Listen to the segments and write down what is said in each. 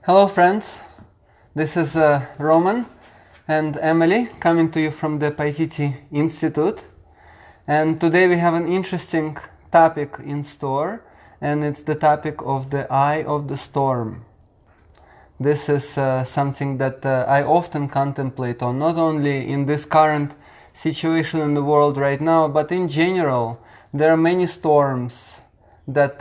Hello friends, this is Roman and Emily coming to you from the Paititi Institute, and today we have an interesting topic in store, and it's the topic of the eye of the storm. This is something that I often contemplate on, not only in this current situation in the world right now, but in general. There are many storms that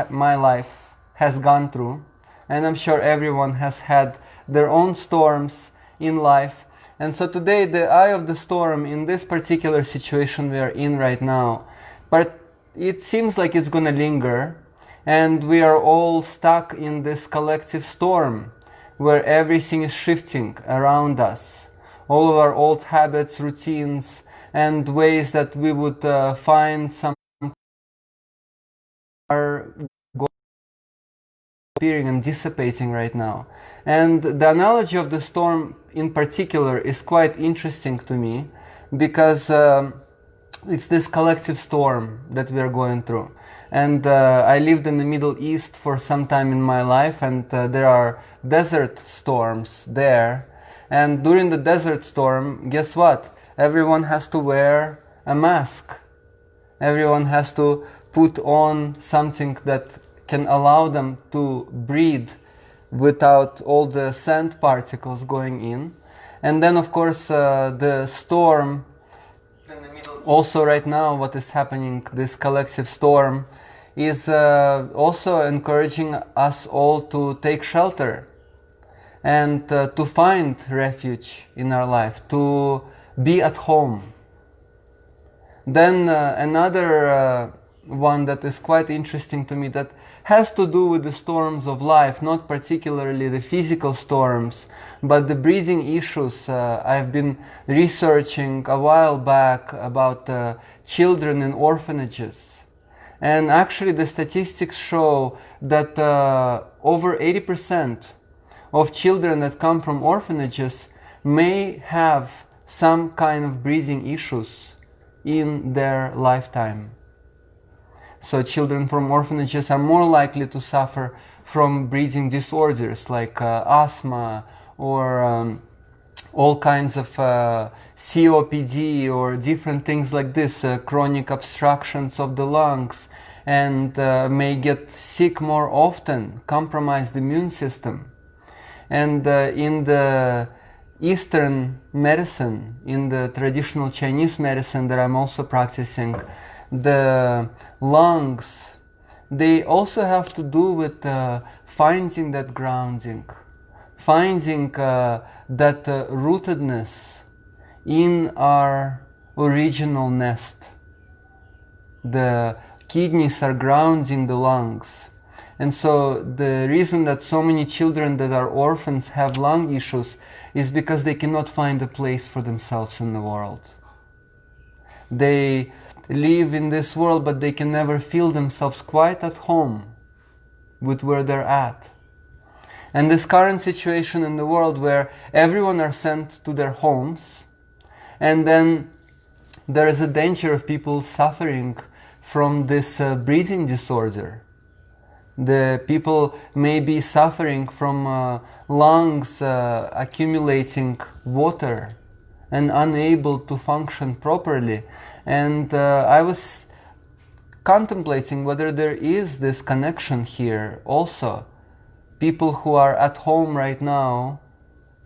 my life has gone through, and I'm sure everyone has had their own storms in life. And so today, the eye of the storm in this particular situation we are in right now, but it seems like it's going to linger, and we are all stuck in this collective storm where everything is shifting around us. All of our old habits, routines, and ways that we would find some are appearing and dissipating right now. And the analogy of the storm in particular is quite interesting to me, because it's this collective storm that we are going through. And I lived in the Middle East for some time in my life, and there are desert storms there. And during the desert storm, guess what? Everyone has to wear a mask. Everyone has to put on something that can allow them to breathe without all the sand particles going in. And then, of course, the storm, also right now what is happening, this collective storm, is also encouraging us all to take shelter and to find refuge in our life, to be at home. Then another one that is quite interesting to me, that has to do with the storms of life, not particularly the physical storms, but the breathing issues. I've been researching a while back about children in orphanages. And actually the statistics show that over 80% of children that come from orphanages may have some kind of breathing issues in their lifetime. So children from orphanages are more likely to suffer from breathing disorders like asthma or all kinds of COPD or different things like this, chronic obstructions of the lungs, and may get sick more often, compromise the immune system. And in the Eastern medicine, in the traditional Chinese medicine that I'm also practicing, the lungs, they also have to do with finding that grounding, finding that rootedness in our original nest. The kidneys are grounding the lungs. And so the reason that so many children that are orphans have lung issues is because they cannot find a place for themselves in the world. They live in this world, but they can never feel themselves quite at home with where they're at. And this current situation in the world where everyone are sent to their homes, and then there is a danger of people suffering from this breathing disorder. The people may be suffering from lungs accumulating water and unable to function properly. And I was contemplating whether there is this connection here also. People who are at home right now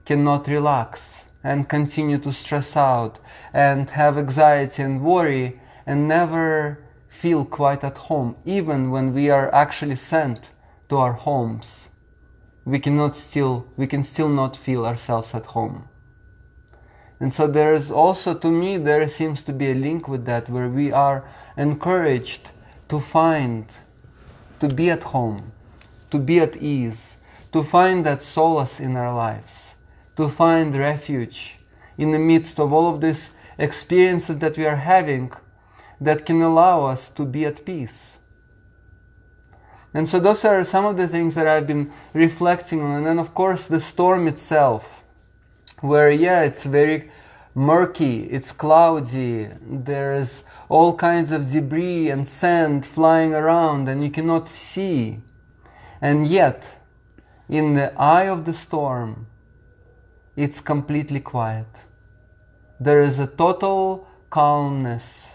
cannot relax and continue to stress out and have anxiety and worry and never feel quite at home. Even when we are actually sent to our homes, we can still not feel ourselves at home. And so there is also, to me, there seems to be a link with that, where we are encouraged to be at home, to be at ease, to find that solace in our lives, to find refuge in the midst of all of these experiences that we are having that can allow us to be at peace. And so those are some of the things that I've been reflecting on. And then, of course, the storm itself, where, it's very murky, it's cloudy, there's all kinds of debris and sand flying around and you cannot see. And yet, in the eye of the storm, it's completely quiet. There is a total calmness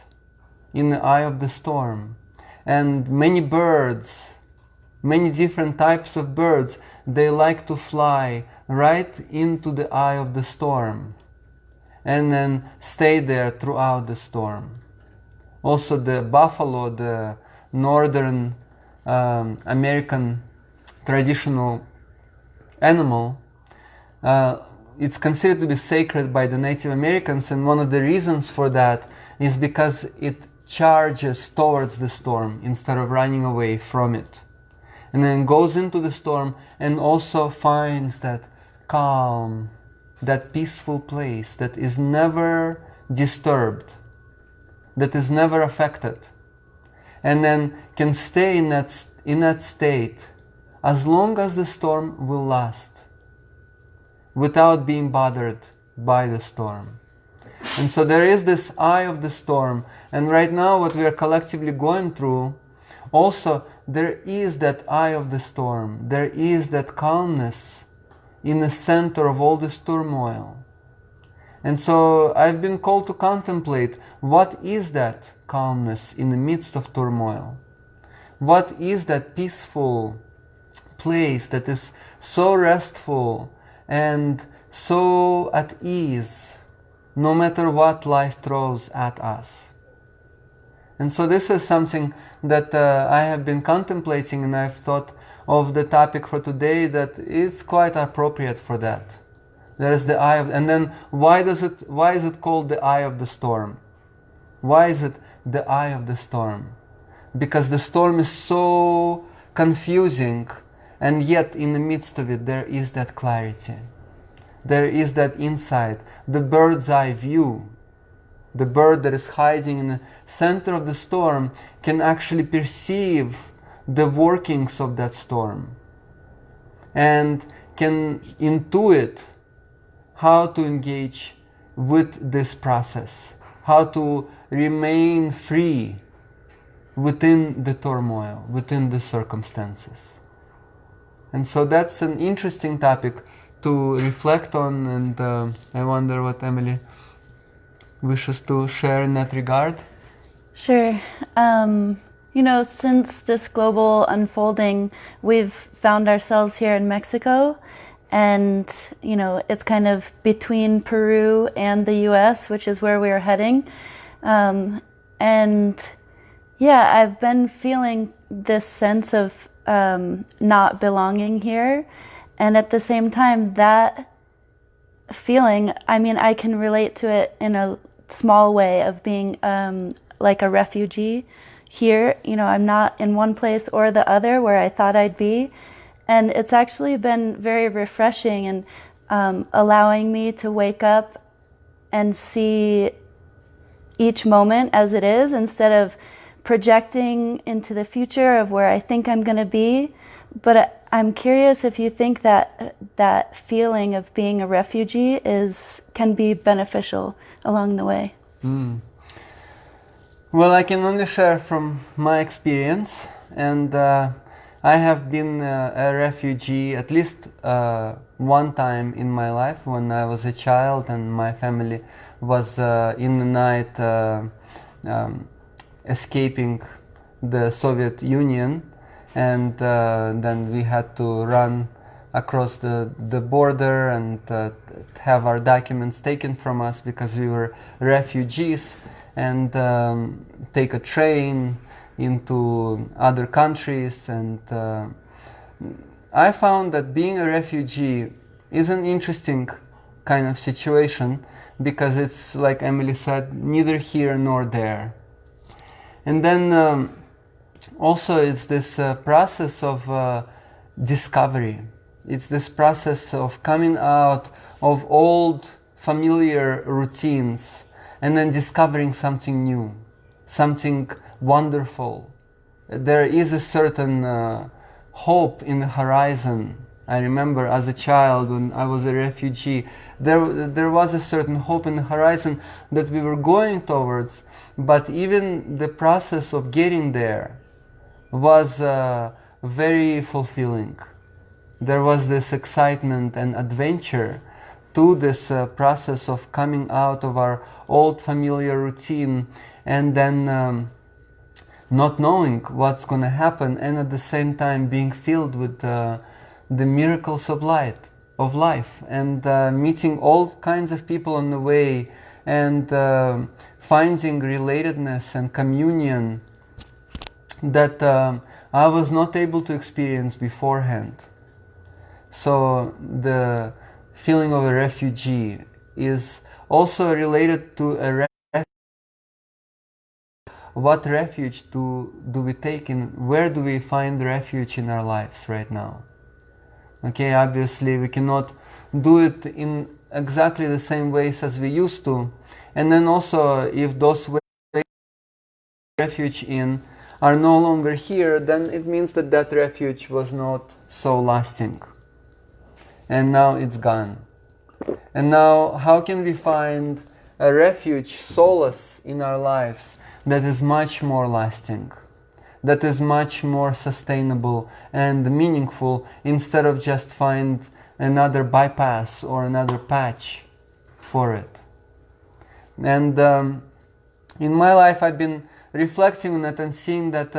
in the eye of the storm. And many birds, many different types of birds, they like to fly right into the eye of the storm and then stay there throughout the storm. Also the buffalo, the northern American traditional animal, it's considered to be sacred by the Native Americans, and one of the reasons for that is because it charges towards the storm instead of running away from it. And then goes into the storm and also finds that calm, that peaceful place that is never disturbed, that is never affected, and then can stay in that state as long as the storm will last, without being bothered by the storm. And so there is this eye of the storm, and right now what we are collectively going through, also there is that eye of the storm, there is that calmness in the center of all this turmoil. And so I've been called to contemplate, what is that calmness in the midst of turmoil? What is that peaceful place that is so restful and so at ease, no matter what life throws at us? And so this is something that I have been contemplating, and I've thought of the topic for today that is quite appropriate for that. There is the eye of, and then why is it called the eye of the storm? Why is it the eye of the storm? Because the storm is so confusing, and yet in the midst of it there is that clarity. There is that insight, the bird's eye view. The bird that is hiding in the center of the storm can actually perceive the workings of that storm and can intuit how to engage with this process, how to remain free within the turmoil, within the circumstances. And so that's an interesting topic to reflect on, and I wonder what Emily wishes to share in that regard. Sure. Since this global unfolding, we've found ourselves here in Mexico, and it's kind of between Peru and the US, which is where we are heading. And yeah, I've been feeling this sense of not belonging here, and at the same time, that feeling, I can relate to it in a small way of being like a refugee here. I'm not in one place or the other where I thought I'd be, and it's actually been very refreshing and allowing me to wake up and see each moment as it is, instead of projecting into the future of where I think I'm going to be. But I'm curious if you think that that feeling of being a refugee can be beneficial along the way. Well, I can only share from my experience, and I have been a refugee at least one time in my life when I was a child and my family was in the night escaping the Soviet Union, and then we had to run across the border and have our documents taken from us because we were refugees, and take a train into other countries. And I found that being a refugee is an interesting kind of situation, because it's, like Emily said, neither here nor there. And then also it's this process of discovery. It's this process of coming out of old familiar routines and then discovering something new, something wonderful. There is a certain hope in the horizon. I remember as a child when I was a refugee, there was a certain hope in the horizon that we were going towards, but even the process of getting there was very fulfilling. there was this excitement and adventure to this process of coming out of our old familiar routine, and then not knowing what's going to happen, and at the same time being filled with the miracles of life, and meeting all kinds of people on the way, and finding relatedness and communion that I was not able to experience beforehand. So the feeling of a refugee is also related to a what refuge do we take in, where do we find refuge in our lives right now? Okay, obviously we cannot do it in exactly the same ways as we used to, and then also if those ways refuge in are no longer here, then it means that that refuge was not so lasting, and now it's gone. And now how can we find a refuge, solace in our lives that is much more lasting, that is much more sustainable and meaningful, instead of just find another bypass or another patch for it? And in my life I've been reflecting on it and seeing that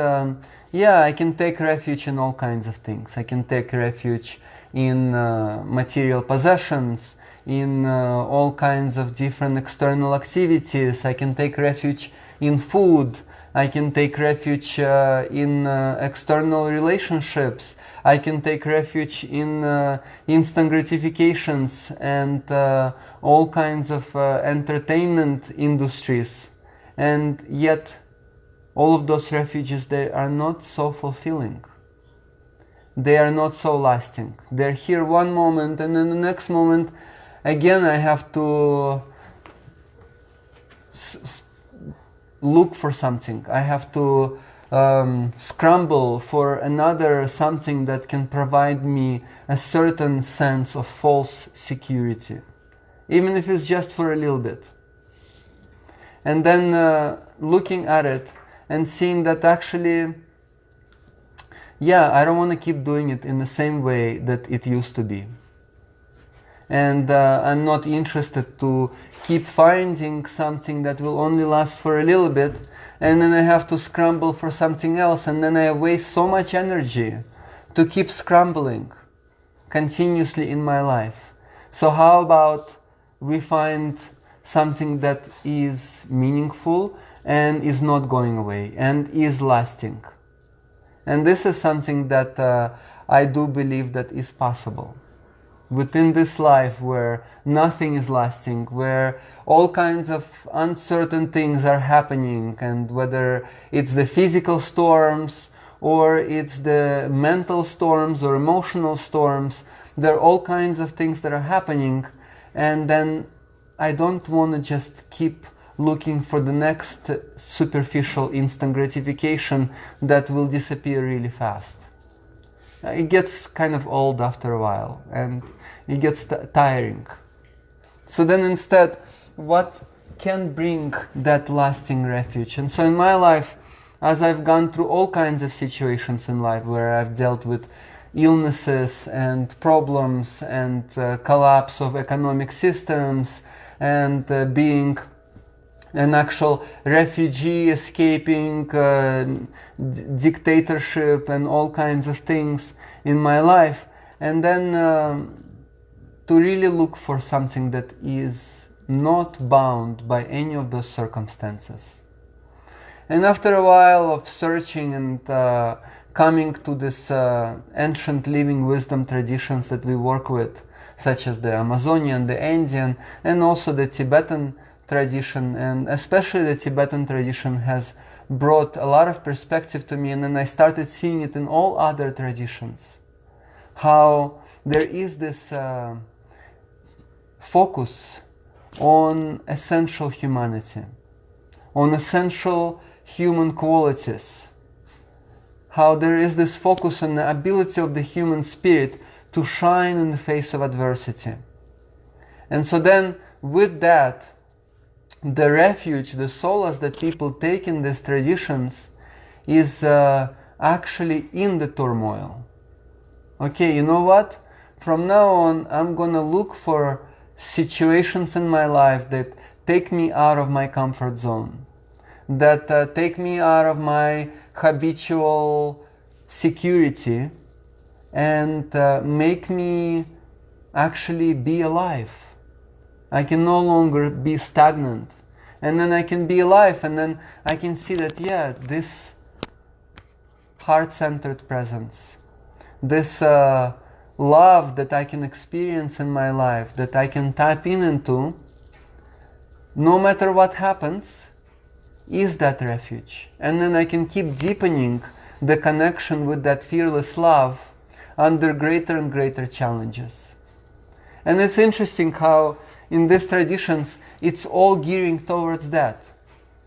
yeah, I can take refuge in all kinds of things. I can take refuge in material possessions, in all kinds of different external activities. I can take refuge in food. I can take refuge in external relationships. I can take refuge in instant gratifications and all kinds of entertainment industries. And yet all of those refuges, they are not so fulfilling. They are not so lasting. They're here one moment, and then the next moment again I have to look for something. I have to scramble for another something that can provide me a certain sense of false security, even if it's just for a little bit. And then looking at it and seeing that actually, yeah, I don't want to keep doing it in the same way that it used to be. And I'm not interested to keep finding something that will only last for a little bit, and then I have to scramble for something else, and then I waste so much energy to keep scrambling continuously in my life. So how about we find something that is meaningful and is not going away and is lasting? And this is something that I do believe that is possible. Within this life where nothing is lasting, where all kinds of uncertain things are happening, and whether it's the physical storms or it's the mental storms or emotional storms, there are all kinds of things that are happening, and then I don't want to just keep looking for the next superficial instant gratification that will disappear really fast. It gets kind of old after a while, and it gets tiring. So then instead, what can bring that lasting refuge? And so in my life, as I've gone through all kinds of situations in life where I've dealt with illnesses and problems and collapse of economic systems, and being an actual refugee escaping dictatorship and all kinds of things in my life, and then to really look for something that is not bound by any of those circumstances. And after a while of searching and coming to this ancient living wisdom traditions that we work with, such as the Amazonian, the Indian, and also the Tibetan tradition, and especially the Tibetan tradition has brought a lot of perspective to me, and then I started seeing it in all other traditions, how there is this focus on essential humanity, on essential human qualities, how there is this focus on the ability of the human spirit to shine in the face of adversity. And so then with that, the refuge, the solace that people take in these traditions is actually in the turmoil. okay, you know what? From now on, I'm gonna look for situations in my life that take me out of my comfort zone, that take me out of my habitual security, and make me actually be alive. I can no longer be stagnant. And then I can be alive, and then I can see that, yeah, this heart-centered presence, this love that I can experience in my life, that I can tap into, no matter what happens, is that refuge. And then I can keep deepening the connection with that fearless love under greater and greater challenges. And it's interesting how in these traditions it's all gearing towards that,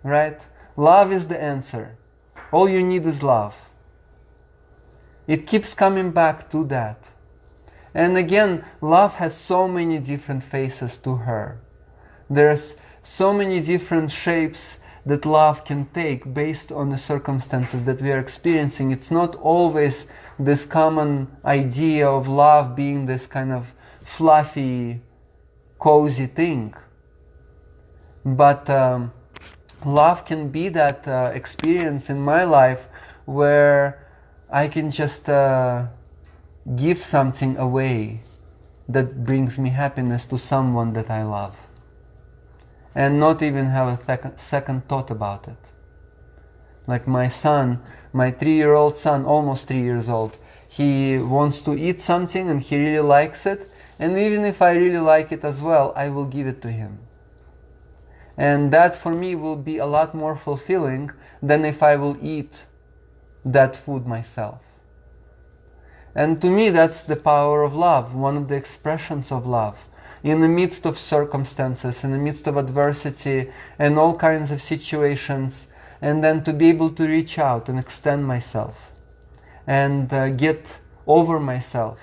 right? Love is the answer. All you need is love. It keeps coming back to that. And again, love has so many different faces to her. There's so many different shapes that love can take based on the circumstances that we are experiencing. It's not always this common idea of love being this kind of fluffy, cozy thing. But love can be that experience in my life where I can just give something away that brings me happiness to someone that I love, and not even have a second thought about it. Like my son, my 3-year-old son, almost 3 years old, he wants to eat something and he really likes it, and even if I really like it as well, I will give it to him. And that for me will be a lot more fulfilling than if I will eat that food myself. And to me, that's the power of love, one of the expressions of love. In the midst of circumstances, in the midst of adversity and all kinds of situations, and then to be able to reach out and extend myself and get over myself,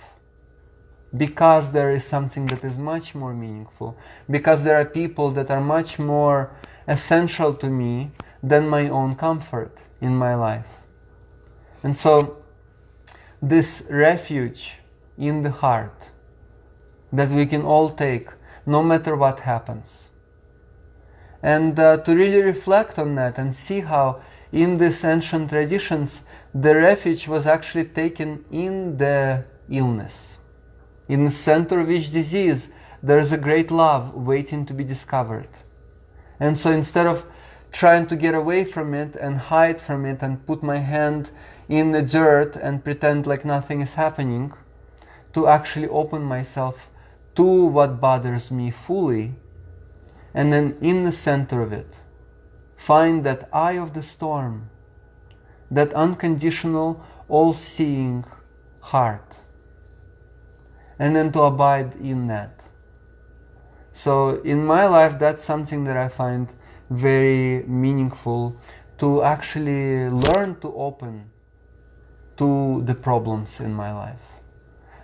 because there is something that is much more meaningful, because there are people that are much more essential to me than my own comfort in my life. And so this refuge in the heart that we can all take no matter what happens, and to really reflect on that and see how in these ancient traditions the refuge was actually taken in the illness. In the center of each disease, there is a great love waiting to be discovered. And so instead of trying to get away from it and hide from it and put my hand in the dirt and pretend like nothing is happening, to actually open myself to what bothers me fully, and then in the center of it, find that eye of the storm, that unconditional, all-seeing heart, and then to abide in that. So in my life, that's something that I find very meaningful, to actually learn to open to the problems in my life.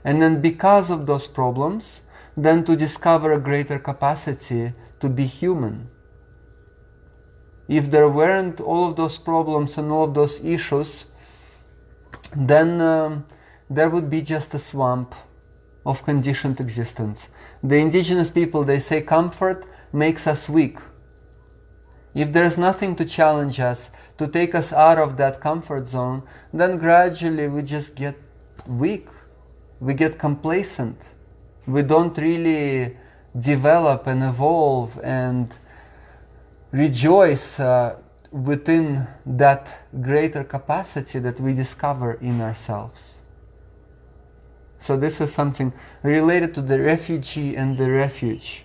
And then because of those problems, then to discover a greater capacity to be human. If there weren't all of those problems and all of those issues, then there would be just a swamp of conditioned existence. The indigenous people, they say comfort makes us weak. If there's nothing to challenge us, to take us out of that comfort zone, then gradually we just get weak. We get complacent. We don't really develop and evolve and rejoice within that greater capacity that we discover in ourselves. So this is something related to the refugee and the refuge.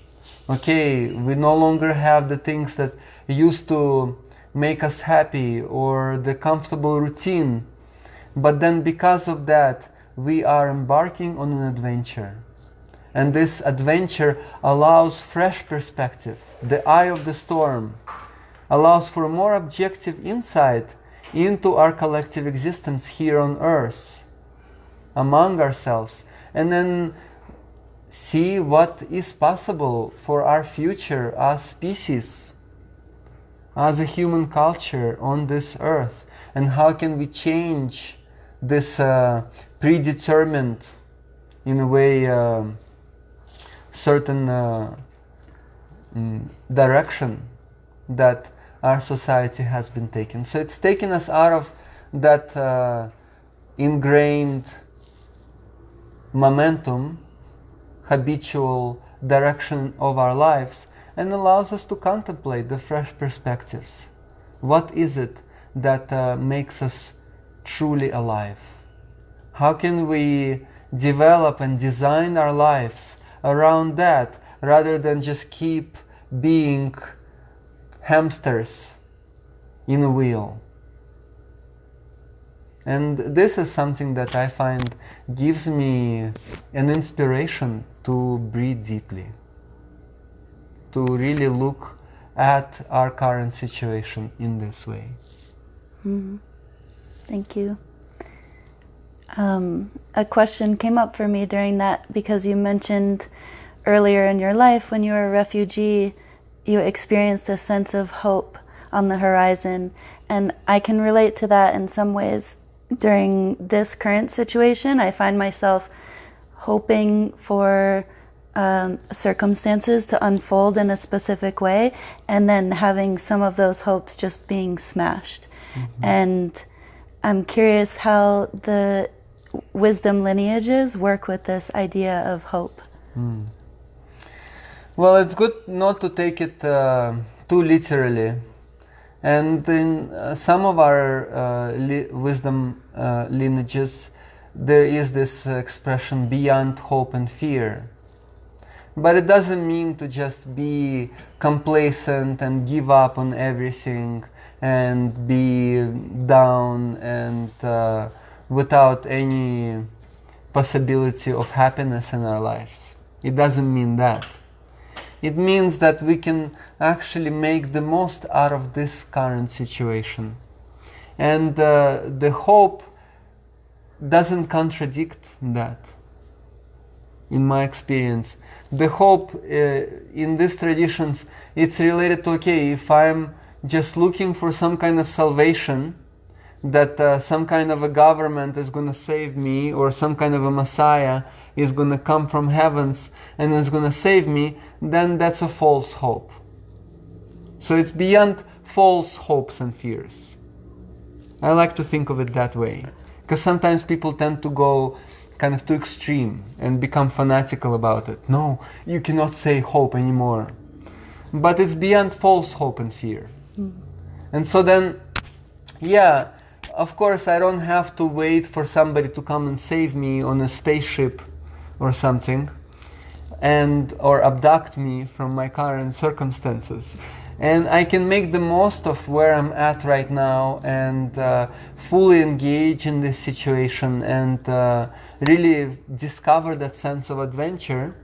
Okay, we no longer have the things that used to make us happy or the comfortable routine, but then because of that, we are embarking on an adventure. And this adventure allows fresh perspective. The eye of the storm allows for more objective insight into our collective existence here on Earth, among ourselves, and then see what is possible for our future as species, as a human culture on this earth, and how can we change this predetermined, in a way, certain direction that our society has been taken. So it's taken us out of that ingrained momentum, habitual direction of our lives, and allows us to contemplate the fresh perspectives. What is it that makes us truly alive? How can we develop and design our lives around that, rather than just keep being hamsters in a wheel? And this is something that I find gives me an inspiration to breathe deeply, to really look at our current situation in this way. Mm-hmm. Thank you. A question came up for me during that, because you mentioned earlier in your life, when you were a refugee, you experienced a sense of hope on the horizon. And I can relate to that in some ways. During this current situation, I find myself hoping for circumstances to unfold in a specific way, and then having some of those hopes just being smashed. Mm-hmm. And I'm curious how the wisdom lineages work with this idea of hope. Well, it's good not to take it too literally. And in some of our wisdom lineages, there is this expression beyond hope and fear. But it doesn't mean to just be complacent and give up on everything and be down and without any possibility of happiness in our lives. It doesn't mean that. It means that we can actually make the most out of this current situation. And the hope doesn't contradict that, in my experience. The hope in these traditions, it's related to, okay, if I'm just looking for some kind of salvation, that some kind of a government is going to save me, or some kind of a Messiah is going to come from heavens and is going to save me, then that's a false hope. So it's beyond false hopes and fears. I like to think of it that way, because sometimes people tend to go kind of too extreme and become fanatical about it. No, you cannot say hope anymore. But it's beyond false hope and fear. And so then, yeah, of course I don't have to wait for somebody to come and save me on a spaceship or something, or abduct me from my current circumstances. And I can make the most of where I'm at right now, and fully engage in this situation, and really discover that sense of adventure,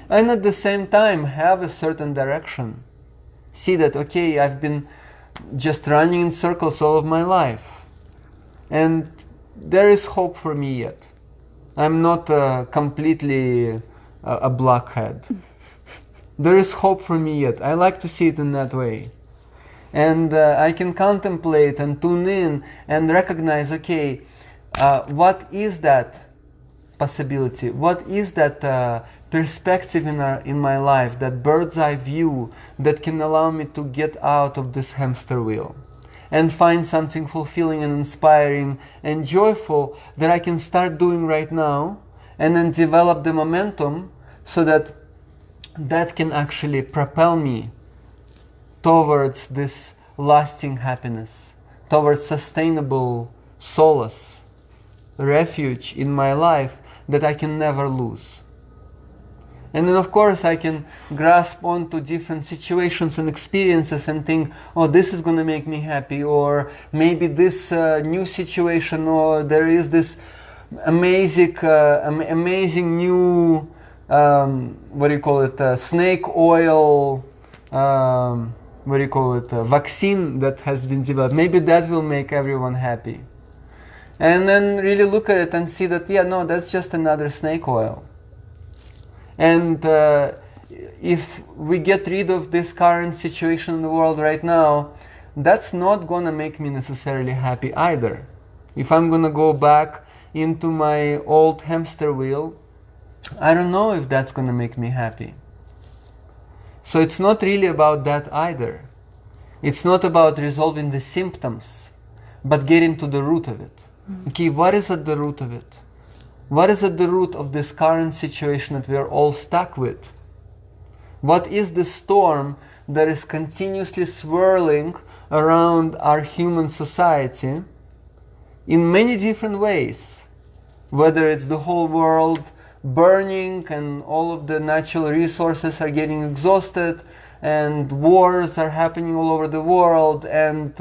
and at the same time have a certain direction. See that, okay, I've been just running in circles all of my life, and there is hope for me yet. I'm not completely a blockhead. There is hope for me yet. I like to see it in that way. And I can contemplate and tune in and recognize, okay, what is that possibility? What is that perspective in my life, that bird's eye view that can allow me to get out of this hamster wheel and find something fulfilling and inspiring and joyful that I can start doing right now, and then develop the momentum so that that can actually propel me towards this lasting happiness, towards sustainable solace, refuge in my life that I can never lose. And then of course I can grasp onto different situations and experiences and think, oh, this is going to make me happy, or maybe this new situation, or there is this amazing new snake oil, vaccine that has been developed. Maybe that will make everyone happy. And then really look at it and see that, yeah, no, that's just another snake oil. And if we get rid of this current situation in the world right now, that's not going to make me necessarily happy either. If I'm going to go back into my old hamster wheel, I don't know if that's going to make me happy. So it's not really about that either. It's not about resolving the symptoms, but getting to the root of it. Okay, what is at the root of it? What is at the root of this current situation that we are all stuck with? What is the storm that is continuously swirling around our human society in many different ways? Whether it's the whole world burning and all of the natural resources are getting exhausted and wars are happening all over the world and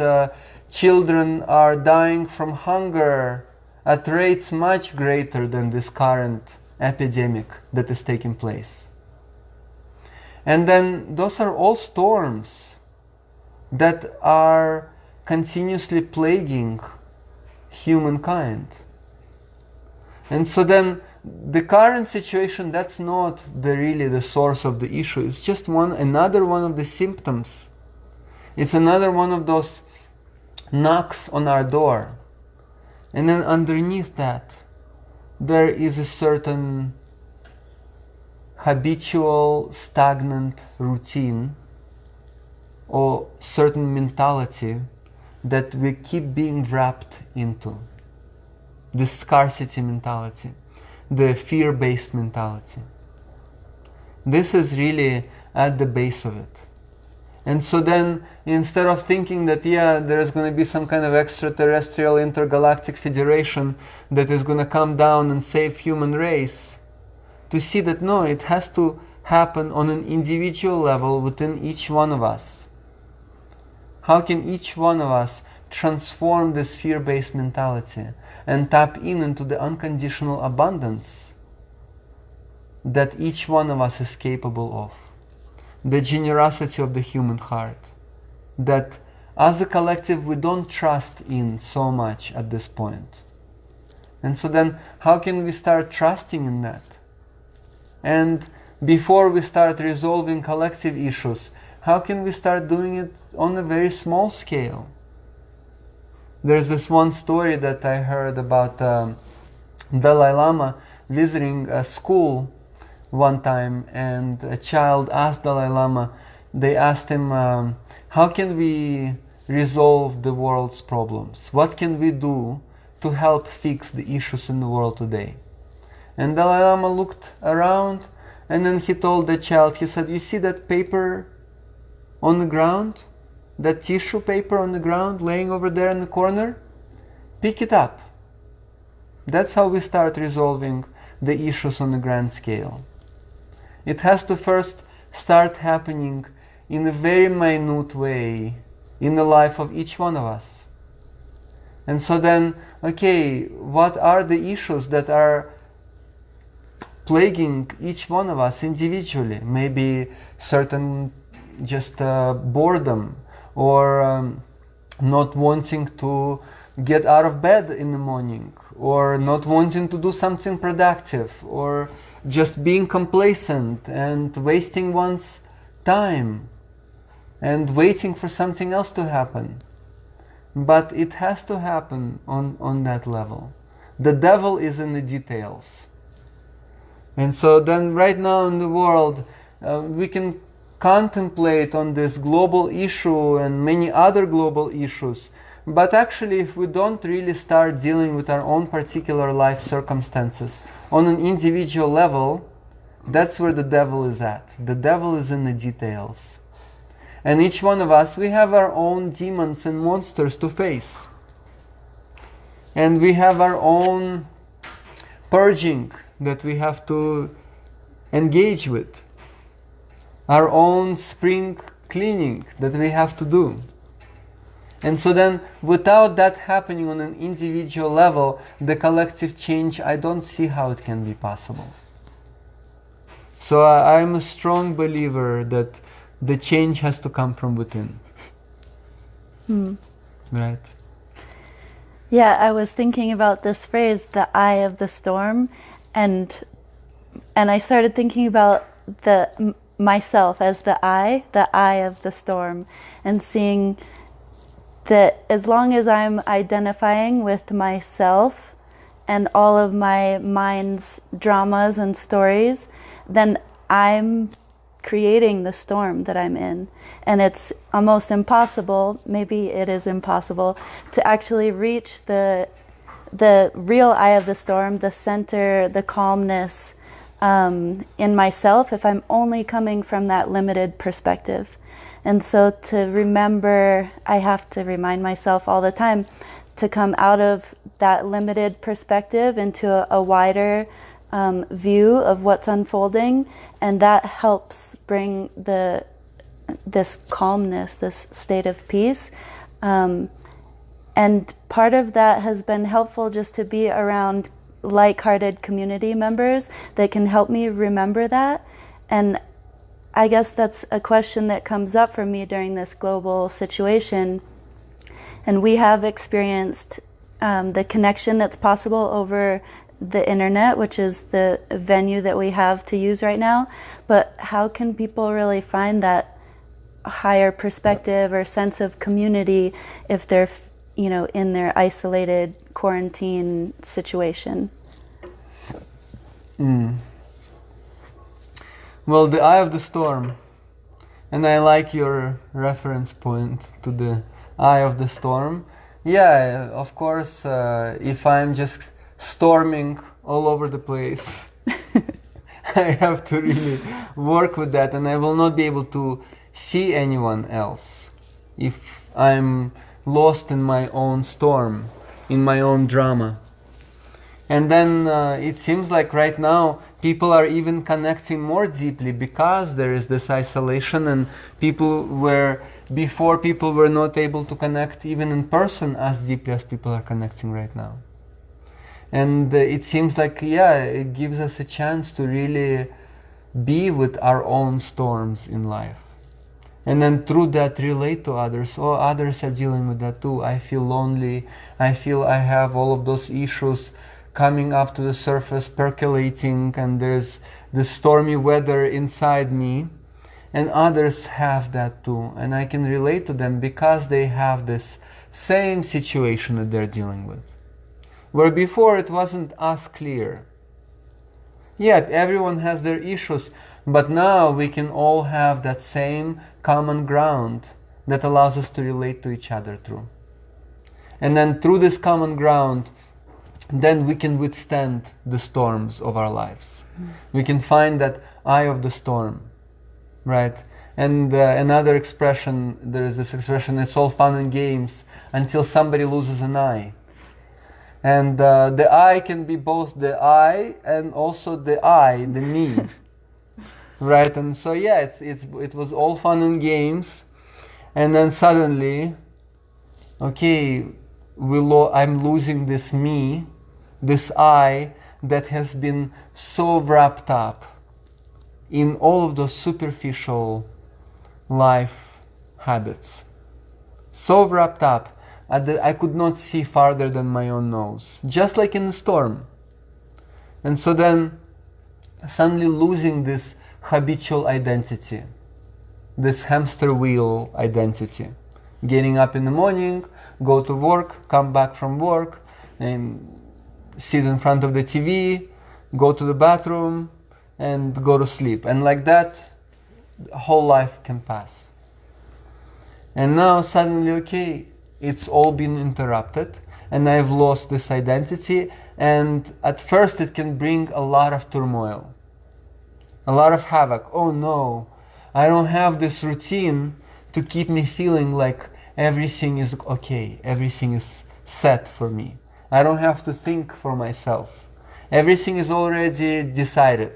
children are dying from hunger at rates much greater than this current epidemic that is taking place. And then those are all storms that are continuously plaguing humankind. And so then the current situation, that's not really the source of the issue. It's just another one of the symptoms. It's another one of those knocks on our door. And then underneath that, there is a certain habitual, stagnant routine or certain mentality that we keep being wrapped into. The scarcity mentality, the fear-based mentality. This is really at the base of it. And so then, instead of thinking that, yeah, there's going to be some kind of extraterrestrial intergalactic federation that is going to come down and save human race, to see that no, it has to happen on an individual level within each one of us. How can each one of us transform this fear-based mentality and tap into the unconditional abundance that each one of us is capable of? The generosity of the human heart that as a collective we don't trust in so much at this point. And so then how can we start trusting in that? And before we start resolving collective issues, how can we start doing it on a very small scale? There's this one story that I heard about Dalai Lama visiting a school one time, and a child asked Dalai Lama, they asked him, how can we resolve the world's problems? What can we do to help fix the issues in the world today? And Dalai Lama looked around, and then he told the child, he said, you see that paper on the ground? That tissue paper on the ground laying over there in the corner? Pick it up. That's how we start resolving the issues on a grand scale. It has to first start happening in a very minute way in the life of each one of us. And so then, okay, what are the issues that are plaguing each one of us individually? Maybe certain just boredom, or not wanting to get out of bed in the morning, or not wanting to do something productive, or just being complacent and wasting one's time and waiting for something else to happen. But it has to happen on that level. The devil is in the details. And so then right now in the world, we can contemplate on this global issue and many other global issues. But actually, if we don't really start dealing with our own particular life circumstances on an individual level, that's where the devil is at. The devil is in the details. And each one of us, we have our own demons and monsters to face. And we have our own purging that we have to engage with. Our own spring cleaning that we have to do. And so then, without that happening on an individual level, the collective change, I don't see how it can be possible. So I'm a strong believer that the change has to come from within. Right? Yeah, I was thinking about this phrase, the eye of the storm, and I started thinking about myself as the eye of the storm, and seeing that as long as I'm identifying with myself and all of my mind's dramas and stories, then I'm creating the storm that I'm in. And it's almost impossible, maybe it is impossible, to actually reach the real eye of the storm, the center, the calmness in myself if I'm only coming from that limited perspective. And so to remember, I have to remind myself all the time to come out of that limited perspective into a wider view of what's unfolding, and that helps bring this calmness, this state of peace. And part of that has been helpful just to be around like-hearted community members that can help me remember that. And I guess that's a question that comes up for me during this global situation. And we have experienced the connection that's possible over the internet, which is the venue that we have to use right now. But how can people really find that higher perspective or sense of community if they're, in their isolated quarantine situation? Well, the eye of the storm, and I like your reference point to the eye of the storm. Yeah, of course, if I'm just storming all over the place, I have to really work with that, and I will not be able to see anyone else if I'm lost in my own storm, in my own drama. And then it seems like right now people are even connecting more deeply because there is this isolation, and people were not able to connect even in person as deeply as people are connecting right now. And it seems like, it gives us a chance to really be with our own storms in life. And then through that relate to others. Oh, others are dealing with that too. I feel lonely. I feel I have all of those issues coming up to the surface, percolating, and there's the stormy weather inside me. And others have that too. And I can relate to them because they have this same situation that they're dealing with. Where before it wasn't as clear. Yet everyone has their issues, but now we can all have that same common ground that allows us to relate to each other through. And then through this common ground, then we can withstand the storms of our lives. We can find that eye of the storm, right? And another expression, there is this expression, it's all fun and games until somebody loses an eye. And the I can be both the I and also the I, the me, right? And so it was all fun and games, and then suddenly, okay, I'm losing this me, this I that has been so wrapped up in all of those superficial life habits, so wrapped up that I could not see farther than my own nose, just like in a storm. And so then, suddenly losing this habitual identity, this hamster wheel identity, getting up in the morning, go to work, come back from work, and sit in front of the TV, go to the bathroom, and go to sleep. And like that, whole life can pass. And now suddenly, okay, it's all been interrupted, and I've lost this identity, and at first it can bring a lot of turmoil, a lot of havoc. Oh no, I don't have this routine to keep me feeling like everything is okay, everything is set for me. I don't have to think for myself. Everything is already decided.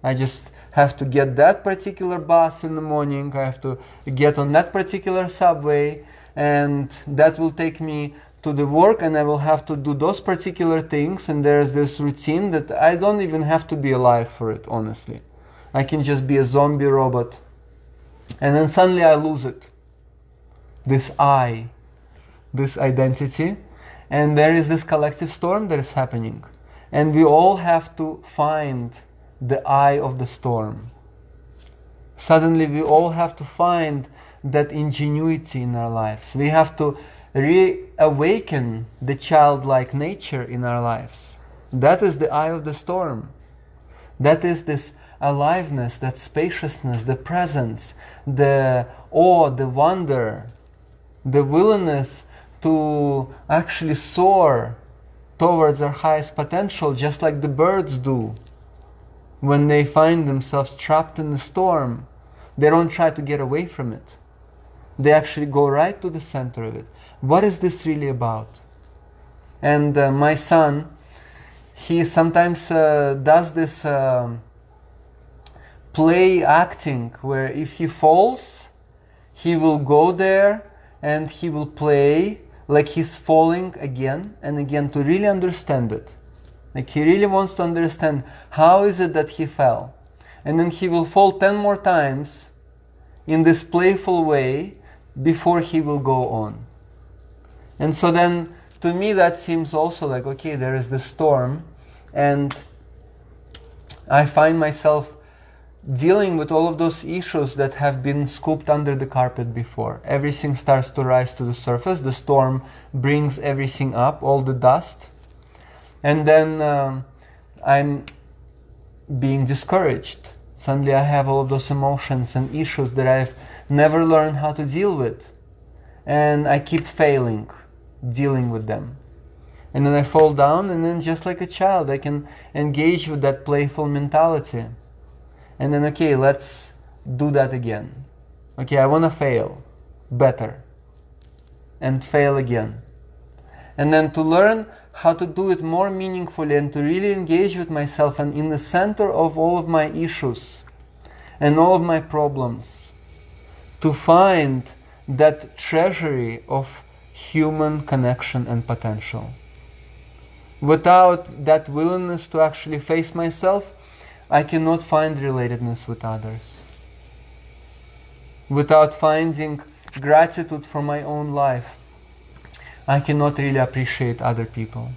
I just have to get that particular bus in the morning, I have to get on that particular subway, and that will take me to the work, and I will have to do those particular things, and there's this routine that I don't even have to be alive for it, honestly. I can just be a zombie robot. And then suddenly I lose it. This I, this identity, and there is this collective storm that is happening. And we all have to find the eye of the storm. Suddenly we all have to find that ingenuity in our lives. We have to reawaken the childlike nature in our lives. That is the eye of the storm. That is this aliveness, that spaciousness, the presence, the awe, the wonder, the willingness to actually soar towards our highest potential, just like the birds do. When they find themselves trapped in the storm, they don't try to get away from it. They actually go right to the center of it. What is this really about? And my son, he sometimes does this play acting, where if he falls, he will go there and he will play like he's falling again and again to really understand it. Like he really wants to understand how is it that he fell. And then he will fall 10 more times in this playful way before he will go on. And so then to me that seems also like, okay, there is the storm, and I find myself dealing with all of those issues that have been scooped under the carpet before. Everything starts to rise to the surface. The storm brings everything up, all the dust. And then I'm being discouraged. Suddenly I have all of those emotions and issues that I've never learned how to deal with. And I keep failing dealing with them. And then I fall down, and then just like a child, I can engage with that playful mentality. And then, okay, let's do that again. Okay, I want to fail better. And fail again. And then to learn how to do it more meaningfully and to really engage with myself and in the center of all of my issues and all of my problems. To find that treasury of human connection and potential. Without that willingness to actually face myself, I cannot find relatedness with others. Without finding gratitude for my own life, I cannot really appreciate other people.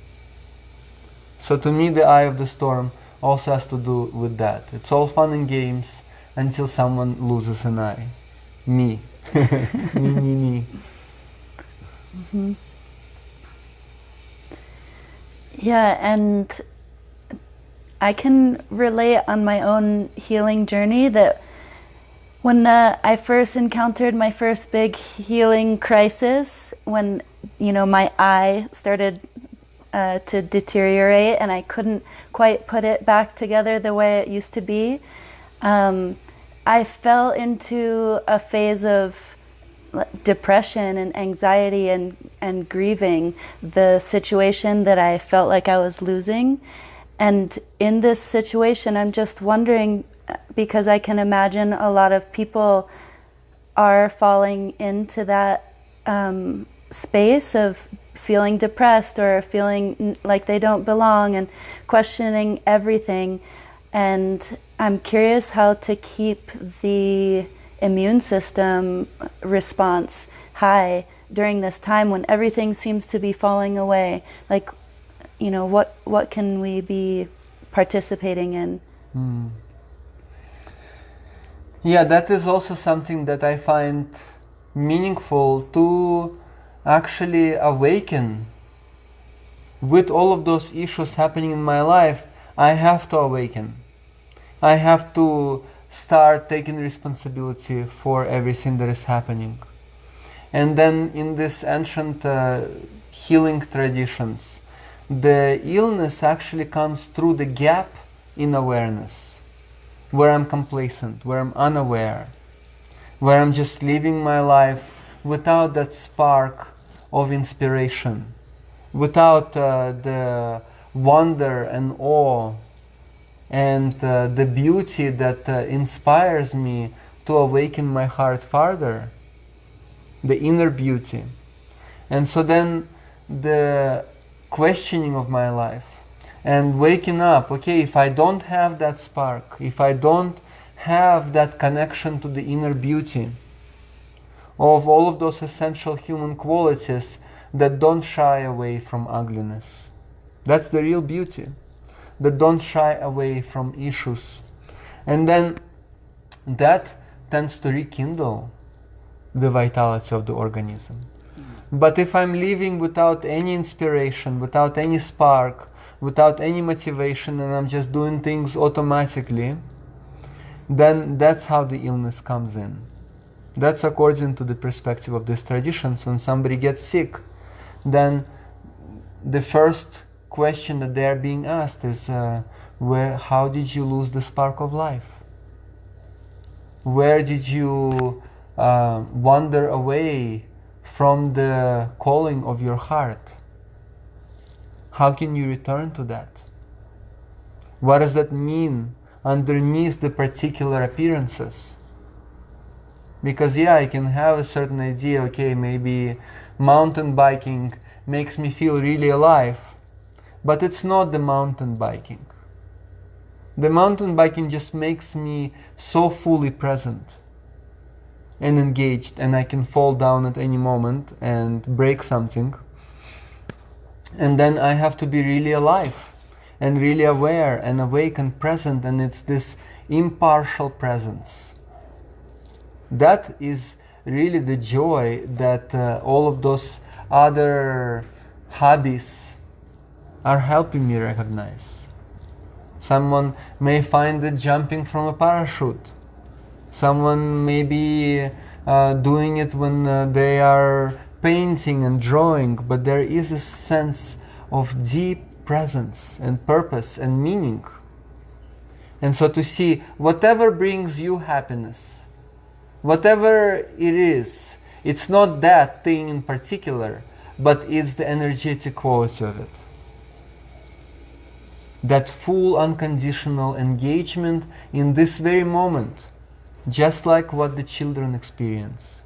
So to me, the eye of the storm also has to do with that. It's all fun and games until someone loses an eye. Me. me. Mm-hmm. Yeah, and I can relate on my own healing journey that when I first encountered my first big healing crisis, when my eye started to deteriorate and I couldn't quite put it back together the way it used to be, I fell into a phase of depression and anxiety and grieving the situation that I felt like I was losing. And in this situation, I'm just wondering, because I can imagine a lot of people are falling into that space of feeling depressed or feeling like they don't belong and questioning everything. And I'm curious how to keep the immune system response high during this time when everything seems to be falling away. Like, what can we be participating in? Yeah, that is also something that I find meaningful to actually awaken. With all of those issues happening in my life, I have to awaken. I have to start taking responsibility for everything that is happening. And then in this ancient healing traditions, the illness actually comes through the gap in awareness, where I'm complacent, where I'm unaware, where I'm just living my life without that spark of inspiration, without the wonder and awe and the beauty that inspires me to awaken my heart farther, the inner beauty. And so then the questioning of my life and waking up, okay, if I don't have that spark, if I don't have that connection to the inner beauty of all of those essential human qualities that don't shy away from ugliness, that's the real beauty, that don't shy away from issues. And then that tends to rekindle the vitality of the organism. But if I'm living without any inspiration, without any spark, without any motivation, and I'm just doing things automatically, then that's how the illness comes in. That's according to the perspective of these traditions. When somebody gets sick, then the first question that they're being asked is, how did you lose the spark of life? Where did you wander away from the calling of your heart? How can you return to that? What does that mean underneath the particular appearances? Because yeah, I can have a certain idea, okay, maybe mountain biking makes me feel really alive, but it's not the mountain biking. The mountain biking just makes me so fully present and engaged, and I can fall down at any moment and break something. And then I have to be really alive and really aware and awake and present, and it's this impartial presence. That is really the joy that all of those other hobbies are helping me recognize. Someone may find it jumping from a parachute. Someone may be doing it when they are painting and drawing, but there is a sense of deep presence and purpose and meaning. And so to see whatever brings you happiness, whatever it is, it's not that thing in particular, but it's the energetic quality of it. That full unconditional engagement in this very moment, just like what the children experience.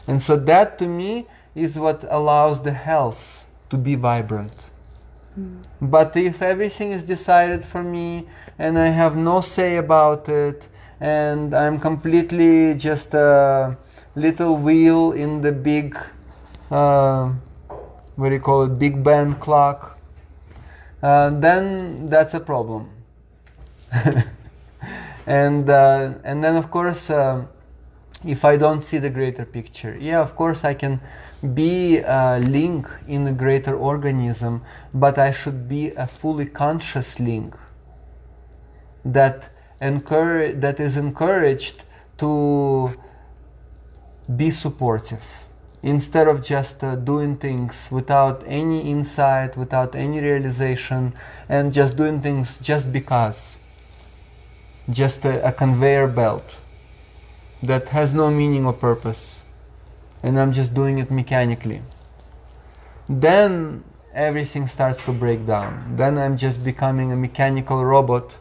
And so that to me is what allows the health to be vibrant. But if everything is decided for me and I have no say about it, and I'm completely just a little wheel in the big, Big Ben clock, then that's a problem. And then of course, if I don't see the greater picture, yeah, of course I can be a link in a greater organism, but I should be a fully conscious link that is encouraged to be supportive, instead of just doing things without any insight, without any realization, and just doing things just because. Just a conveyor belt that has no meaning or purpose, and I'm just doing it mechanically. Then everything starts to break down. Then I'm just becoming a mechanical robot,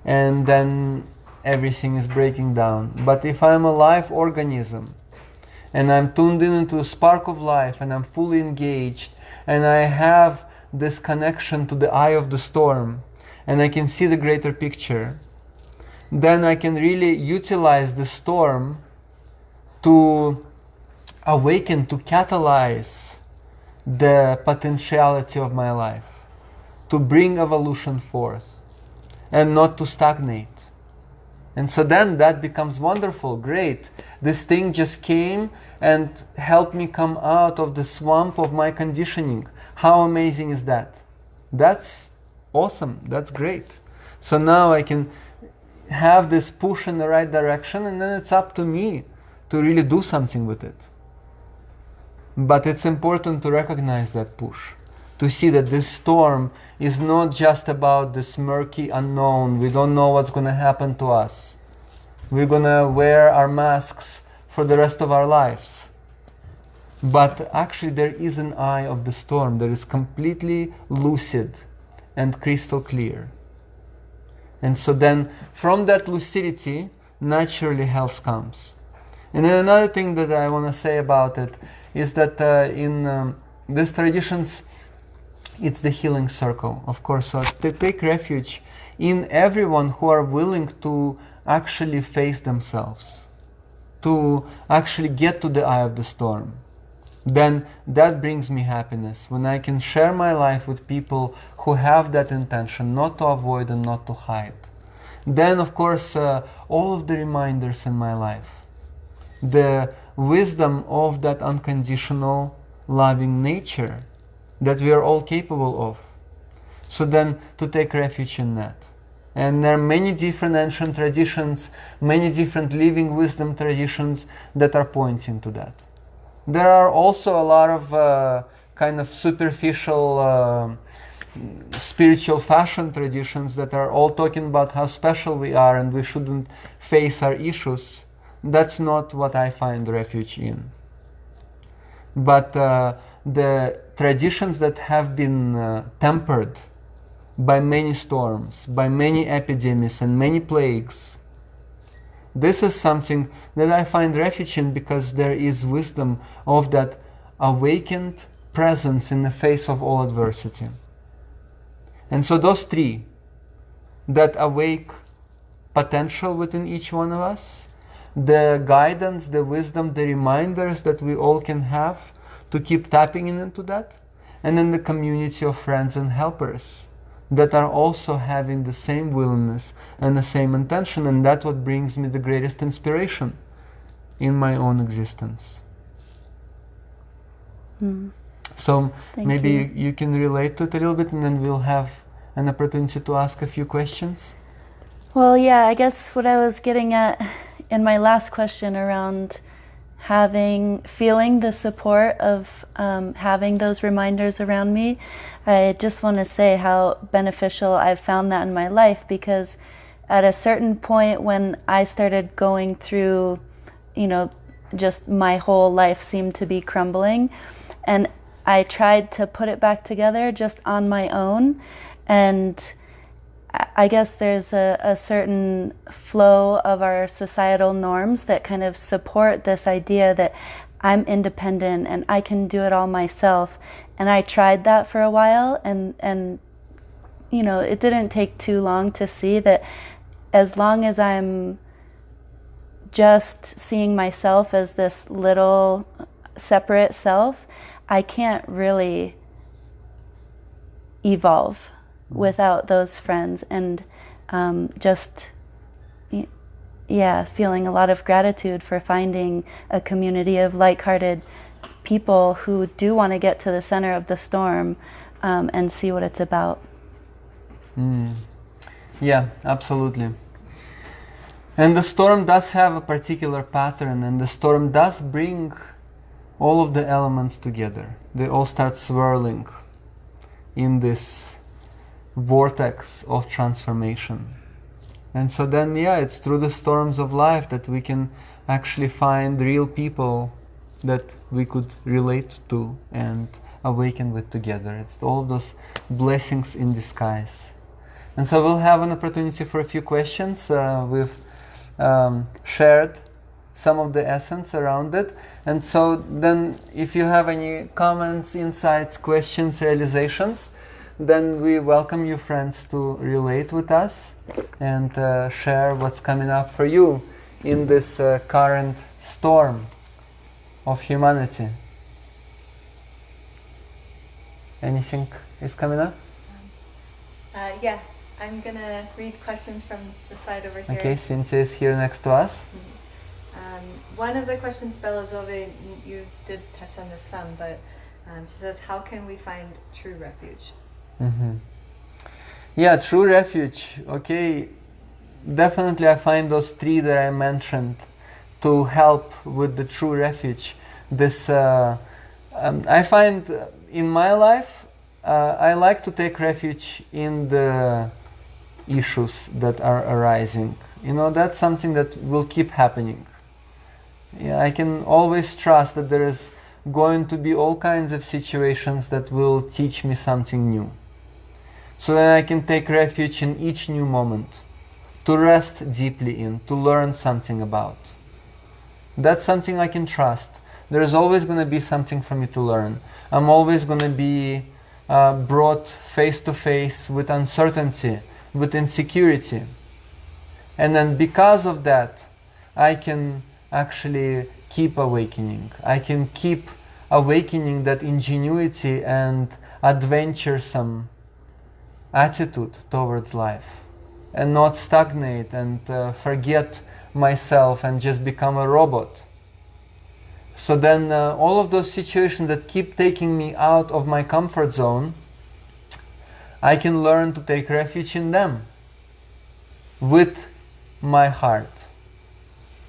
and then everything is breaking down. But if I'm a live organism, and I'm tuned into the spark of life, and I'm fully engaged, and I have this connection to the eye of the storm, and I can see the greater picture, then I can really utilize the storm to awaken, to catalyze the potentiality of my life, to bring evolution forth, and not to stagnate. And so then that becomes wonderful, great. This thing just came and helped me come out of the swamp of my conditioning. How amazing is that? That's awesome, that's great. So now I can have this push in the right direction, and then it's up to me to really do something with it. But it's important to recognize that push, to see that this storm is not just about this murky unknown. We don't know what's going to happen to us. We're going to wear our masks for the rest of our lives. But actually there is an eye of the storm that is completely lucid and crystal clear. And so then from that lucidity, naturally health comes. And then another thing that I want to say about it is that in these traditions, it's the healing circle, of course. So they take refuge in everyone who are willing to actually face themselves, to actually get to the eye of the storm. Then that brings me happiness, when I can share my life with people who have that intention, not to avoid and not to hide. Then of course all of the reminders in my life, the wisdom of that unconditional loving nature that we are all capable of. So then to take refuge in that. And there are many different ancient traditions, many different living wisdom traditions that are pointing to that. There are also a lot of kind of superficial spiritual fashion traditions that are all talking about how special we are and we shouldn't face our issues. That's not what I find refuge in. But the traditions that have been tempered by many storms, by many epidemics and many plagues, this is something that I find refuge in, because there is wisdom of that awakened presence in the face of all adversity. And so those three, that awake potential within each one of us, the guidance, the wisdom, the reminders that we all can have to keep tapping into that, and then the community of friends and helpers that are also having the same willingness and the same intention, and that's what brings me the greatest inspiration in my own existence. So maybe you can relate to it a little bit, and then we'll have an opportunity to ask a few questions. Well, yeah, I guess what I was getting at in my last question around feeling the support of having those reminders around me, I just want to say how beneficial I've found that in my life, because at a certain point when I started going through, just my whole life seemed to be crumbling, and I tried to put it back together just on my own, and I guess there's a certain flow of our societal norms that kind of support this idea that I'm independent and I can do it all myself. And I tried that for a while, and it didn't take too long to see that as long as I'm just seeing myself as this little separate self, I can't really evolve without those friends, and feeling a lot of gratitude for finding a community of like-hearted people who do want to get to the center of the storm and see what it's about. Yeah, absolutely. And the storm does have a particular pattern, and the storm does bring all of the elements together. They all start swirling in this vortex of transformation. And so then, it's through the storms of life that we can actually find real people that we could relate to and awaken with together. It's all of those blessings in disguise. And so we'll have an opportunity for a few questions. We've shared some of the essence around it. And so then if you have any comments, insights, questions, realizations, then we welcome you, friends, to relate with us and share what's coming up for you in this current storm of humanity. Anything is coming up? Yeah, I'm going to read questions from the side over here. Okay, Cynthia is here next to us. One of the questions, Belazove, you did touch on this some, but she says, how can we find true refuge? Yeah, true refuge. Okay, definitely I find those three that I mentioned to help with the true refuge. This I find in my life I like to take refuge in the issues that are arising. That's something that will keep happening. Yeah, I can always trust that there is going to be all kinds of situations that will teach me something new. So then I can take refuge in each new moment, to rest deeply in, to learn something about. That's something I can trust. There is always going to be something for me to learn. I'm always going to be brought face to face with uncertainty, with insecurity. And then because of that, I can actually keep awakening. I can keep awakening that ingenuity and adventuresome attitude towards life, and not stagnate and forget myself and just become a robot. So then all of those situations that keep taking me out of my comfort zone, I can learn to take refuge in them with my heart,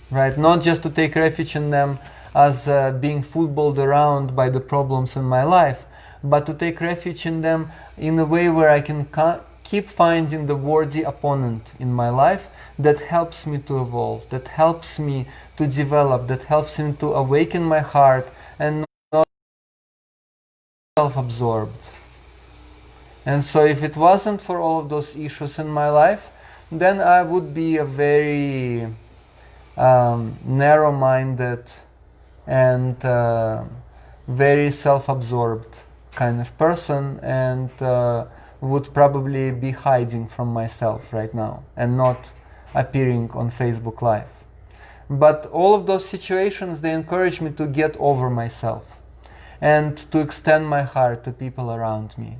right? Not just to take refuge in them as being footballed around by the problems in my life, but to take refuge in them in a way where I can keep finding the worthy opponent in my life that helps me to evolve, that helps me to develop, that helps me to awaken my heart and not self-absorbed. And so if it wasn't for all of those issues in my life, then I would be a very narrow-minded and very self-absorbed kind of person, and would probably be hiding from myself right now and not appearing on Facebook Live. But all of those situations, they encourage me to get over myself and to extend my heart to people around me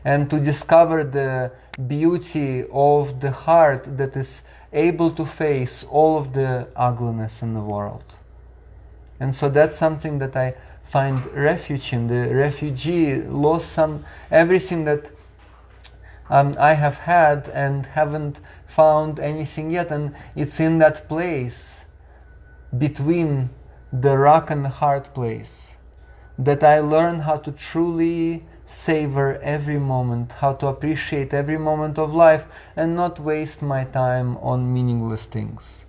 and to discover the beauty of the heart that is able to face all of the ugliness in the world. And so that's something that I find refuge in. The refugee lost everything that I have had and haven't found anything yet, and it's in that place between the rock and the hard place that I learn how to truly savor every moment, how to appreciate every moment of life and not waste my time on meaningless things